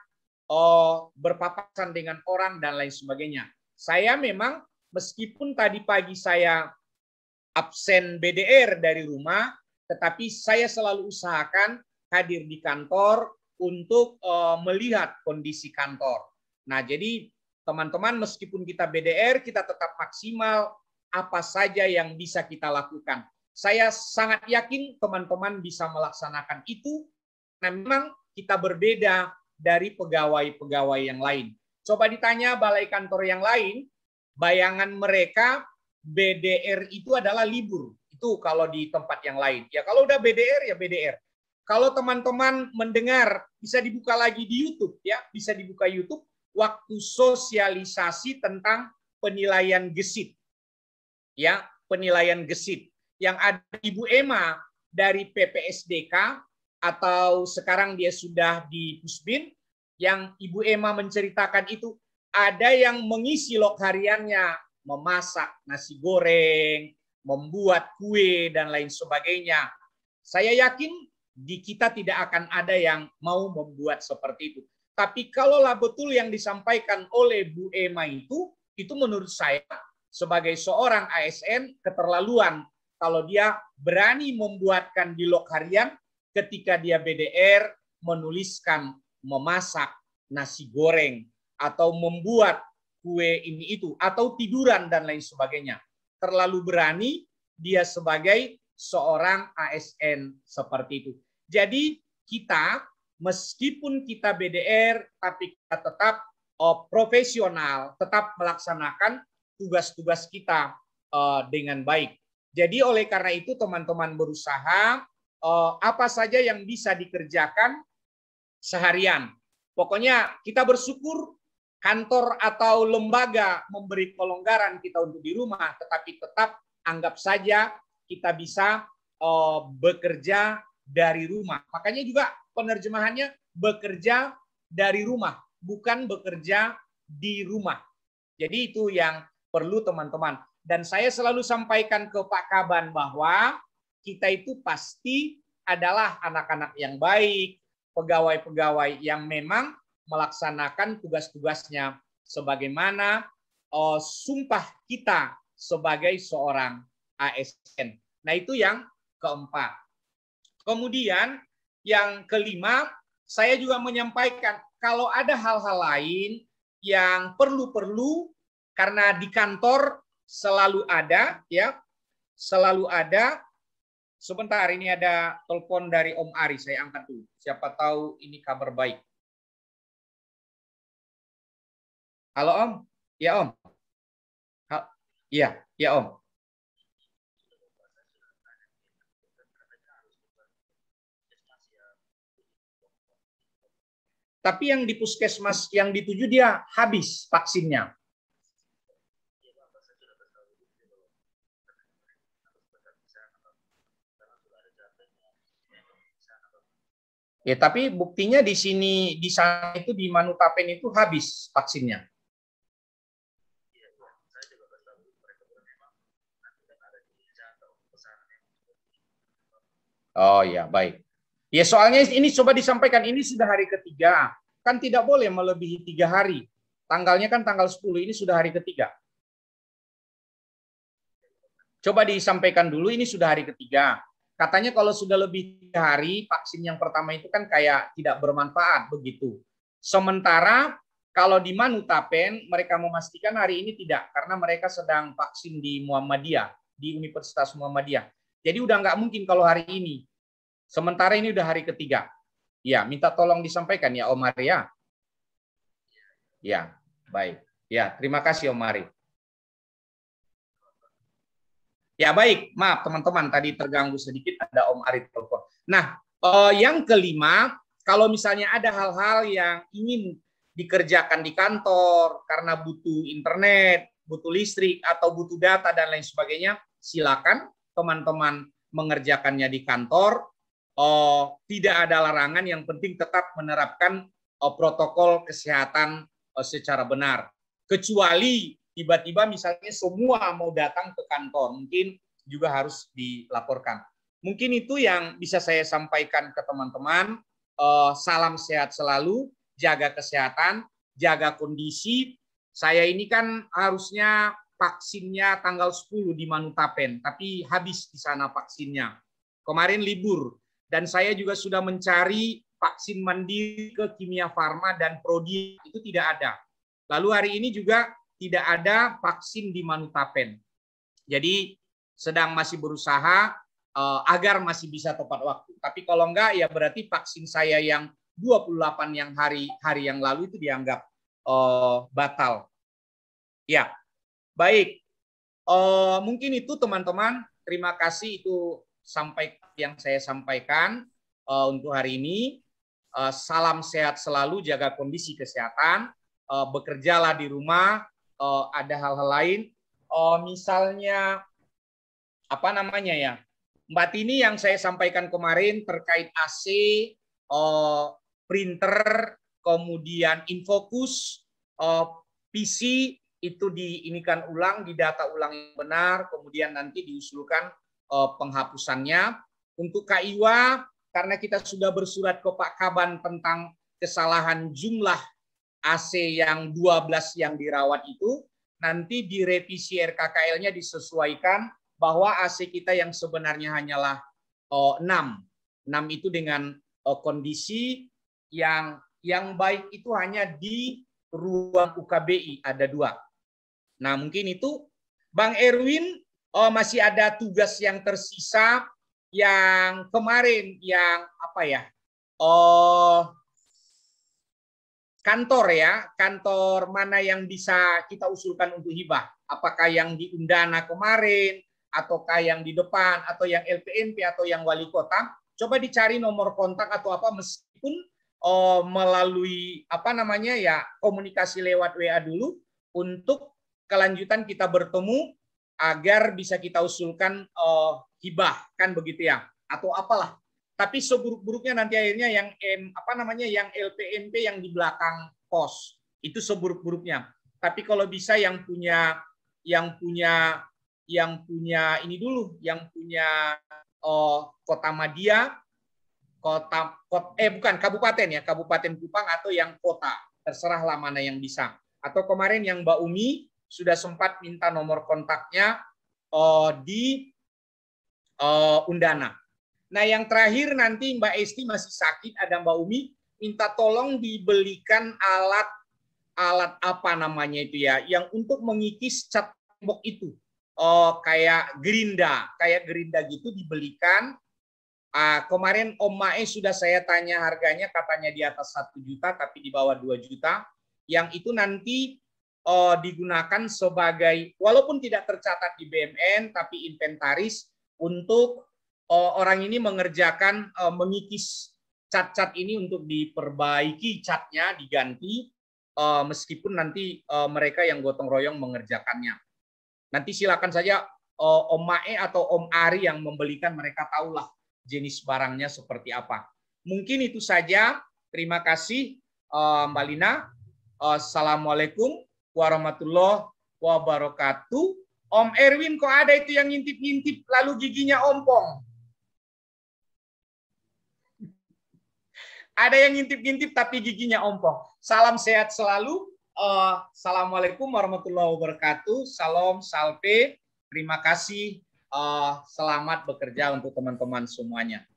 berpapasan dengan orang dan lain sebagainya. Saya memang meskipun tadi pagi saya absen BDR dari rumah, tetapi saya selalu usahakan hadir di kantor untuk melihat kondisi kantor. Nah, jadi teman-teman meskipun kita BDR, kita tetap maksimal apa saja yang bisa kita lakukan. Saya sangat yakin teman-teman bisa melaksanakan itu, karena memang kita berbeda dari pegawai-pegawai yang lain. Coba ditanya balai kantor yang lain, bayangan mereka BDR itu adalah libur. Itu kalau di tempat yang lain. Ya kalau udah BDR ya BDR. Kalau teman-teman mendengar, bisa dibuka lagi di YouTube ya, bisa dibuka YouTube waktu sosialisasi tentang penilaian gesit. Ya, penilaian gesit yang ada Ibu Emma dari PPSDK atau sekarang dia sudah di Pusbin, yang Ibu Emma menceritakan itu ada yang mengisi log hariannya, memasak nasi goreng, membuat kue dan lain sebagainya. Saya yakin di kita tidak akan ada yang mau membuat seperti itu. Tapi kalaulah betul yang disampaikan oleh Bu Emma itu menurut saya sebagai seorang ASN keterlaluan kalau dia berani membuatkan di log harian ketika dia BDR menuliskan memasak nasi goreng atau membuat kue ini itu atau tiduran dan lain sebagainya. Terlalu berani dia sebagai seorang ASN seperti itu. Jadi kita meskipun kita BDR tapi kita tetap profesional, tetap melaksanakan tugas-tugas kita dengan baik. Jadi oleh karena itu teman-teman berusaha apa saja yang bisa dikerjakan seharian. Pokoknya kita bersyukur kantor atau lembaga memberi kelonggaran kita untuk di rumah, tetapi tetap anggap saja kita bisa bekerja dari rumah. Makanya juga penerjemahannya bekerja dari rumah, bukan bekerja di rumah. Jadi itu yang perlu teman-teman. Dan saya selalu sampaikan ke Pak Kaban bahwa kita itu pasti adalah anak-anak yang baik, pegawai-pegawai yang memang melaksanakan tugas-tugasnya sebagaimana sumpah kita sebagai seorang ASN. Nah, itu yang keempat. Kemudian yang kelima, saya juga menyampaikan kalau ada hal-hal lain yang perlu karena di kantor selalu ada ya, selalu ada. Sebentar, ini ada telepon dari Om Ari, saya angkat dulu. Siapa tahu ini kabar baik. Halo Om? Ya Om. Iya, ya Om. Tapi yang di puskesmas yang dituju dia habis vaksinnya. Ya, tapi buktinya di sini, di sana itu di Manutapen itu habis vaksinnya. Oh ya, baik. Ya soalnya ini coba disampaikan, ini sudah hari ketiga. Kan tidak boleh melebihi 3 hari. Tanggalnya kan tanggal 10, ini sudah hari ketiga. Coba disampaikan dulu, ini sudah hari ketiga. Katanya kalau sudah lebih 3 hari, vaksin yang pertama itu kan kayak tidak bermanfaat begitu. Sementara kalau di Manutapen, mereka memastikan hari ini tidak, karena mereka sedang vaksin di Muhammadiyah, di Universitas Muhammadiyah. Jadi udah nggak mungkin kalau hari ini. Sementara ini udah hari ketiga. Ya, minta tolong disampaikan ya Om Ari ya. Ya, baik. Ya, terima kasih Om Ari. Ya baik, maaf teman-teman tadi terganggu sedikit ada Om Ari telepon. Nah, yang kelima, kalau misalnya ada hal-hal yang ingin dikerjakan di kantor karena butuh internet, butuh listrik atau butuh data dan lain sebagainya, silakan teman-teman mengerjakannya di kantor. Tidak ada larangan, yang penting tetap menerapkan protokol kesehatan secara benar. Kecuali tiba-tiba misalnya semua mau datang ke kantor, mungkin juga harus dilaporkan. Mungkin itu yang bisa saya sampaikan ke teman-teman. Salam sehat selalu, jaga kesehatan, jaga kondisi. Saya ini kan harusnya vaksinnya tanggal 10 di Manutapen, tapi habis di sana vaksinnya. Kemarin libur, dan saya juga sudah mencari vaksin mandiri ke Kimia Farma dan Prodi, itu tidak ada. Lalu hari ini juga tidak ada vaksin di Manutapen. Jadi sedang masih berusaha agar masih bisa tepat waktu. Tapi kalau enggak, ya berarti vaksin saya yang 28 yang hari yang lalu itu dianggap batal. Ya, baik. Mungkin itu teman-teman. Terima kasih, itu sampai yang saya sampaikan untuk hari ini. Salam sehat selalu, jaga kondisi kesehatan, bekerjalah di rumah. Ada hal-hal lain, misalnya apa namanya ya, Mbak Tini, yang saya sampaikan kemarin terkait AC, printer, kemudian infocus, PC itu diinikan ulang, didata ulang yang benar, kemudian nanti diusulkan penghapusannya. Untuk KIWA, karena kita sudah bersurat ke Pak Kaban tentang kesalahan jumlah AC yang 12 yang dirawat itu, nanti direvisi RKKL-nya disesuaikan bahwa AC kita yang sebenarnya hanyalah 6 itu dengan kondisi yang baik itu hanya di ruang UKBI ada 2. Nah mungkin itu Bang Erwin, masih ada tugas yang tersisa yang kemarin yang apa ya, kantor mana yang bisa kita usulkan untuk hibah? Apakah yang di Undana kemarin, ataukah yang di depan, atau yang LPNP, atau yang wali kota? Coba dicari nomor kontak atau apa, meskipun melalui apa namanya ya, komunikasi lewat WA dulu, untuk kelanjutan kita bertemu agar bisa kita usulkan hibah, kan begitu ya, atau apalah. Tapi seburuk-buruknya nanti akhirnya yang yang LPNP yang di belakang pos itu seburuk-buruknya. Tapi kalau bisa yang punya ini dulu, yang punya kota Madia, kabupaten ya, Kabupaten Kupang, atau yang kota, terserahlah mana yang bisa. Atau kemarin yang Mbak Umi sudah sempat minta nomor kontaknya di Undana. Nah, yang terakhir nanti Mbak Esti masih sakit, ada Mbak Umi, minta tolong dibelikan alat apa namanya itu ya, yang untuk mengikis cat tembok itu, kayak gerinda gitu dibelikan. Kemarin Om Mae sudah saya tanya harganya, katanya di atas 1 juta, tapi di bawah 2 juta. Yang itu nanti digunakan sebagai, walaupun tidak tercatat di BMN, tapi inventaris untuk orang ini mengerjakan mengikis cat-cat ini untuk diperbaiki catnya, diganti, meskipun nanti mereka yang gotong royong mengerjakannya. Nanti silakan saja Om Mae atau Om Ari yang membelikan, mereka tahulah jenis barangnya seperti apa. Mungkin itu saja. Terima kasih Mbak Lina. Assalamualaikum warahmatullahi wabarakatuh. Om Erwin, kok ada itu yang ngintip-ngintip lalu giginya ompong? Ada yang ngintip-ngintip tapi giginya ompong. Salam sehat selalu. Assalamualaikum warahmatullahi wabarakatuh. Salam, salve. Terima kasih. Selamat bekerja untuk teman-teman semuanya.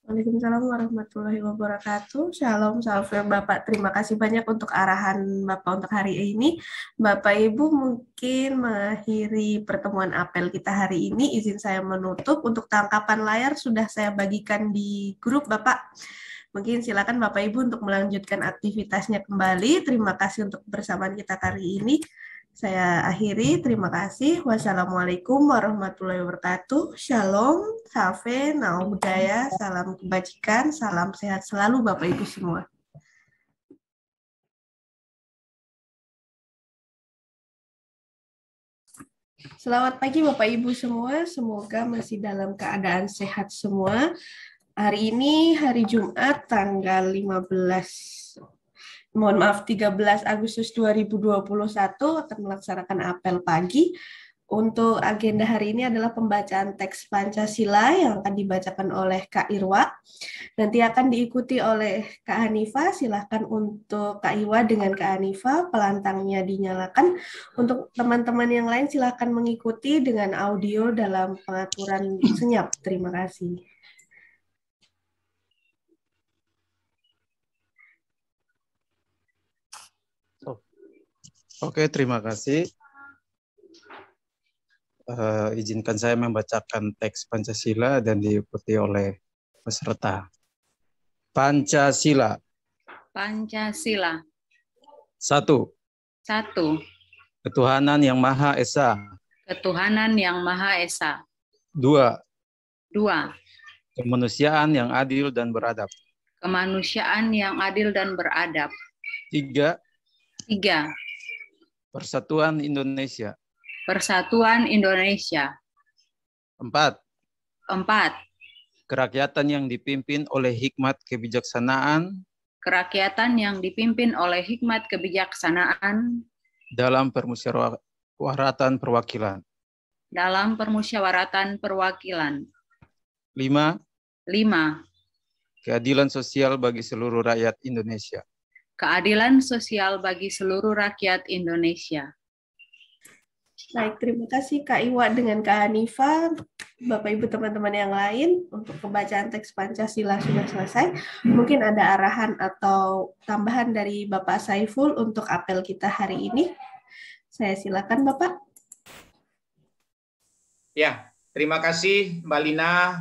Waalaikumsalam warahmatullahi wabarakatuh. Shalom, salve Bapak. Terima kasih banyak untuk arahan Bapak untuk hari ini. Bapak Ibu, mungkin mengakhiri pertemuan apel kita hari ini, izin saya menutup. Untuk tangkapan layar sudah saya bagikan di grup Bapak. Mungkin silakan Bapak Ibu untuk melanjutkan aktivitasnya kembali. Terima kasih untuk kebersamaan kita kali ini. Saya akhiri. Terima kasih. Wassalamualaikum warahmatullahi wabarakatuh. Shalom, safe, namo buddhaya, salam kebajikan, salam sehat selalu Bapak Ibu semua. Selamat pagi Bapak Ibu semua, semoga masih dalam keadaan sehat semua. Hari ini hari Jumat tanggal 13 Agustus 2021 akan melaksanakan apel pagi. Untuk agenda hari ini adalah pembacaan teks Pancasila yang akan dibacakan oleh Kak Irwa. Nanti akan diikuti oleh Kak Hanifa. Silahkan untuk Kak Irwa dengan Kak Hanifa, pelantangnya dinyalakan. Untuk teman-teman yang lain silahkan mengikuti dengan audio dalam pengaturan senyap. Terima kasih. Oke, terima kasih. Izinkan saya membacakan teks Pancasila dan diikuti oleh peserta. Pancasila. Pancasila. 1. 1. Ketuhanan yang Maha Esa. Ketuhanan yang Maha Esa. 2. 2. Kemanusiaan yang adil dan beradab. Kemanusiaan yang adil dan beradab. 3. 3. Persatuan Indonesia. Persatuan Indonesia. 4. 4. Kerakyatan yang dipimpin oleh hikmat kebijaksanaan. Kerakyatan yang dipimpin oleh hikmat kebijaksanaan. Dalam permusyawaratan perwakilan. Dalam permusyawaratan perwakilan. 5. 5. Keadilan sosial bagi seluruh rakyat Indonesia. Keadilan sosial bagi seluruh rakyat Indonesia. Baik, terima kasih Kak Iwa dengan Kak Hanifa. Bapak Ibu teman-teman yang lain, untuk pembacaan teks Pancasila sudah selesai. Mungkin ada arahan atau tambahan dari Bapak Saiful untuk apel kita hari ini. Saya silakan Bapak. Ya, terima kasih Mbak Lina.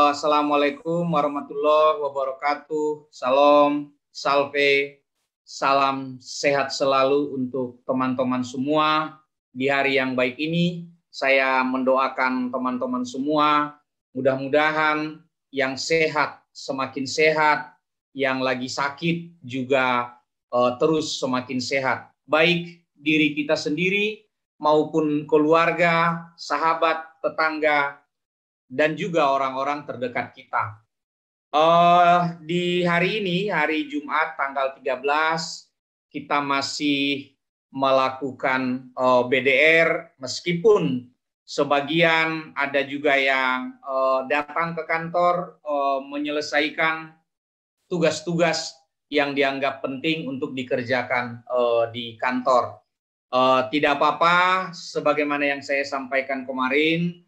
Assalamualaikum warahmatullahi wabarakatuh. Salam, salve, salam sehat selalu untuk teman-teman semua. Di hari yang baik ini, saya mendoakan teman-teman semua, mudah-mudahan yang sehat semakin sehat, yang lagi sakit juga terus semakin sehat. Baik diri kita sendiri maupun keluarga, sahabat, tetangga, dan juga orang-orang terdekat kita. Di hari ini, hari Jumat tanggal 13, kita masih melakukan BDR, meskipun sebagian ada juga yang datang ke kantor menyelesaikan tugas-tugas yang dianggap penting untuk dikerjakan di kantor. Tidak apa-apa, sebagaimana yang saya sampaikan kemarin,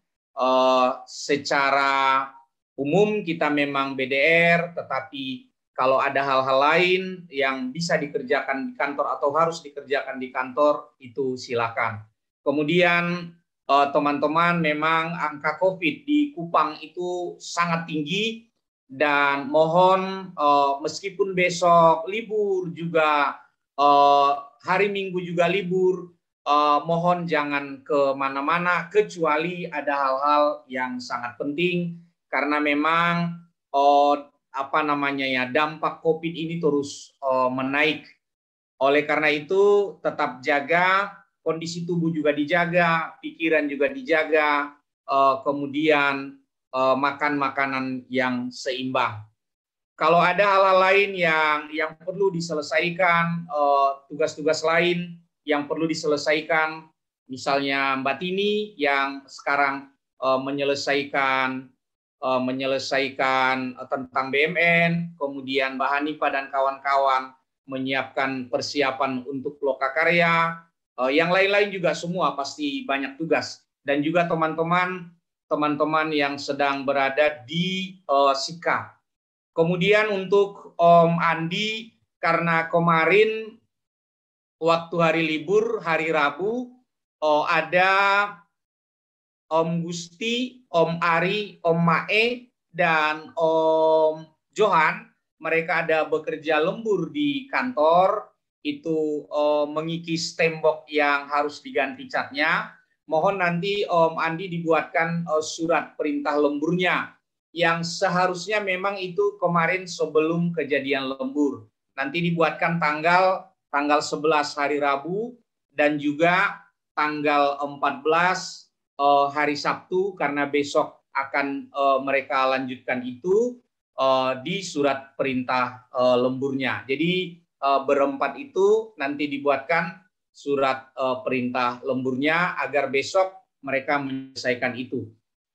secara umum kita memang BDR, tetapi kalau ada hal-hal lain yang bisa dikerjakan di kantor atau harus dikerjakan di kantor, itu silakan. Kemudian teman-teman, memang angka COVID di Kupang itu sangat tinggi, dan mohon meskipun besok libur juga, hari Minggu juga libur, mohon jangan kemana-mana kecuali ada hal-hal yang sangat penting, karena memang dampak COVID ini terus menaik. Oleh karena itu, tetap jaga, kondisi tubuh juga dijaga, pikiran juga dijaga, kemudian makan makanan yang seimbang. Kalau ada hal-hal lain yang perlu diselesaikan, tugas-tugas lain yang perlu diselesaikan, misalnya Mbak Tini yang sekarang menyelesaikan tentang BMN, kemudian Mbak Hanifah dan kawan-kawan menyiapkan persiapan untuk lokakarya, yang lain-lain juga semua pasti banyak tugas, dan juga teman-teman yang sedang berada di Sika. Kemudian untuk Om Andi, karena kemarin waktu hari libur, hari Rabu, ada Om Gusti, Om Ari, Om Mae, dan Om Johan mereka ada bekerja lembur di kantor, itu mengikis tembok yang harus diganti catnya, mohon nanti Om Andi dibuatkan surat perintah lemburnya, yang seharusnya memang itu kemarin sebelum kejadian lembur. Nanti dibuatkan tanggal 11 hari Rabu, dan juga tanggal 14 hari Sabtu, karena besok akan mereka lanjutkan itu di surat perintah lemburnya. Jadi berempat itu nanti dibuatkan surat perintah lemburnya agar besok mereka menyelesaikan itu.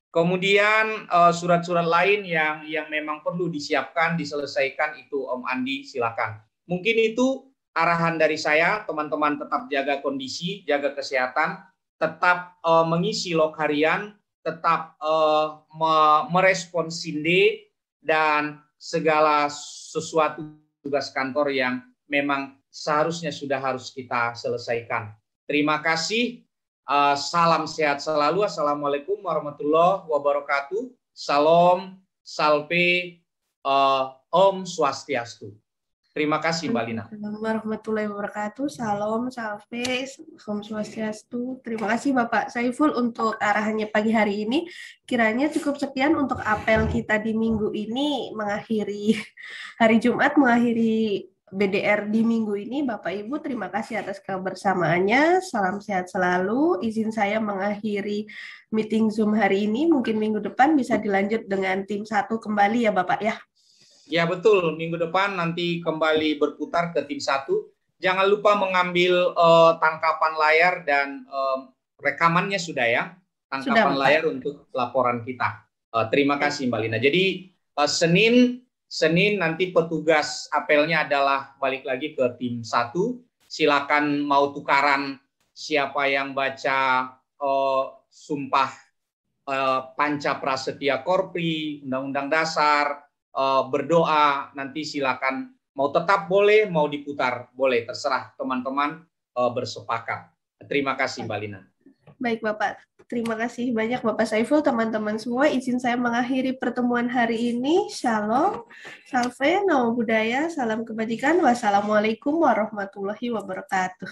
Kemudian surat-surat lain yang memang perlu disiapkan, diselesaikan itu Om Andi silakan. Mungkin itu arahan dari saya, teman-teman tetap jaga kondisi, jaga kesehatan, tetap mengisi log harian, tetap merespon SINDE, dan segala sesuatu tugas kantor yang memang seharusnya sudah harus kita selesaikan. Terima kasih, salam sehat selalu, Assalamualaikum warahmatullahi wabarakatuh, Salam, Salve, Om Swastiastu. Terima kasih Mbak Lina. Warahmatullahi wabarakatuh. Salam, salve, Om Swastiastu. Terima kasih Bapak Saiful untuk arahannya pagi hari ini. Kiranya cukup sekian untuk apel kita di minggu ini, mengakhiri hari Jumat, mengakhiri BDR di minggu ini. Bapak Ibu, terima kasih atas kebersamaannya. Salam sehat selalu. Izin saya mengakhiri meeting Zoom hari ini. Mungkin minggu depan bisa dilanjut dengan tim 1 kembali ya Bapak ya. Ya betul, minggu depan nanti kembali berputar ke tim 1. Jangan lupa mengambil tangkapan layar dan rekamannya sudah ya. Tangkapan sudah, layar untuk laporan kita. Terima kasih Mbak Lina. Jadi Senin nanti petugas apelnya adalah balik lagi ke tim 1. Silakan mau tukaran siapa yang baca sumpah Panca Prasetya Korpri, Undang-Undang Dasar, berdoa, nanti silakan mau tetap boleh, mau diputar boleh, terserah teman-teman bersepakat. Terima kasih Mbak Lina. Baik Bapak, terima kasih banyak Bapak Saiful, teman-teman semua. Izin saya mengakhiri pertemuan hari ini. Shalom, salve, namo buddhaya, salam kebajikan, wassalamualaikum warahmatullahi wabarakatuh.